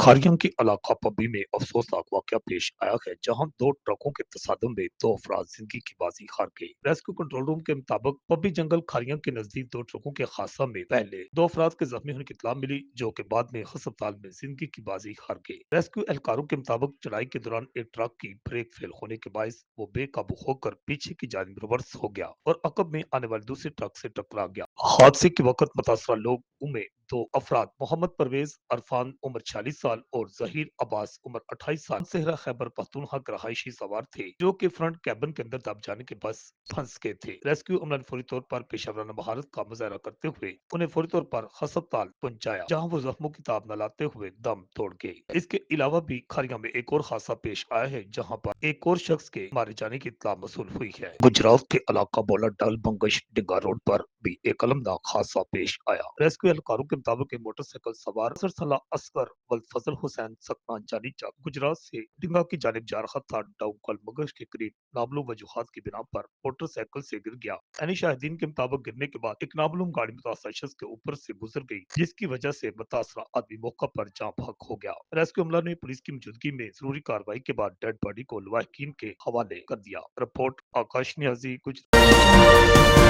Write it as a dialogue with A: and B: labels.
A: खारियम के इलाका पब्बी में अफसोसनाक वाकया पेश आया है, जहां दो ट्रकों के तसादम में दो अफराद जिंदगी की बाजी हार गए। रेस्क्यू कंट्रोल रूम के मुताबिक पब्बी जंगल खारियम के नजदीक दो ट्रकों के हादसा में पहले दो अफराद के जख्मी होने की इत्तला मिली, जो कि बाद में अस्पताल में जिंदगी की बाजी हार गए। रेस्क्यू एहलकारों के मुताबिक चढ़ाई के दौरान एक ट्रक की ब्रेक फेल होने के बायस वो बेकाबू होकर पीछे की जानिब रिवर्स हो गया और अकब में आने वाले दूसरे ट्रक से टकरा गया। हादसे के वक्त मुतासरा लोगों में दो अफराद मोहम्मद परवेज अरफान उम्र 46 साल और जहीर अब्बास उम्र 28 साल सेहरा खैबर पख्तूनख्वा के रहायशी सवार थे, जो कि फ्रंट कैबिन के अंदर दब जाने के बस फंस गए थे। रेस्क्यू अमला ने फौरी तौर पर पेशेवराना महारत का मुजाहरा करते हुए उन्हें फौरी तौर पर अस्पताल पहुंचाया, जहां वो जख्मों की ताब न लाते हुए दम तोड़ गए। इसके अलावा भी खारिया में एक और हादसा पेश आया है, जहां पर एक और शख्स के मारे जाने की इत्तला मौसूल हुई है। गुजरात के इलाका बोला डल बंगश डिंगा रोड पर भी एक अलमनाक हादसा पेश आया। रेस्क्यू एहलकारों के मुताबिक एक मोटरसाइकिल सवार सरसला असगर वल फजल हुसैन सतना जानी चाक गुजरात से डिंगा की जानिब जा रहा था। डाउकल मगश के करीब नामलूम वजूहात की बिना पर मोटरसाइकिल से गिर गया। यानी शाहिदीन के मुताबिक गिरने के बाद एक नामलूम गाड़ी मुतासर शख्स के ऊपर से गुजर गई, जिसकी वजह से मुतासरा आदमी मौका पर जाँ बहक हो गया। रेस्क्यू अमला ने पुलिस की मौजूदगी में जरूरी कार्रवाई के बाद डेड बॉडी को लवाहकीन के हवाले कर दिया। रिपोर्ट आकाश न्याजी, गुजरात।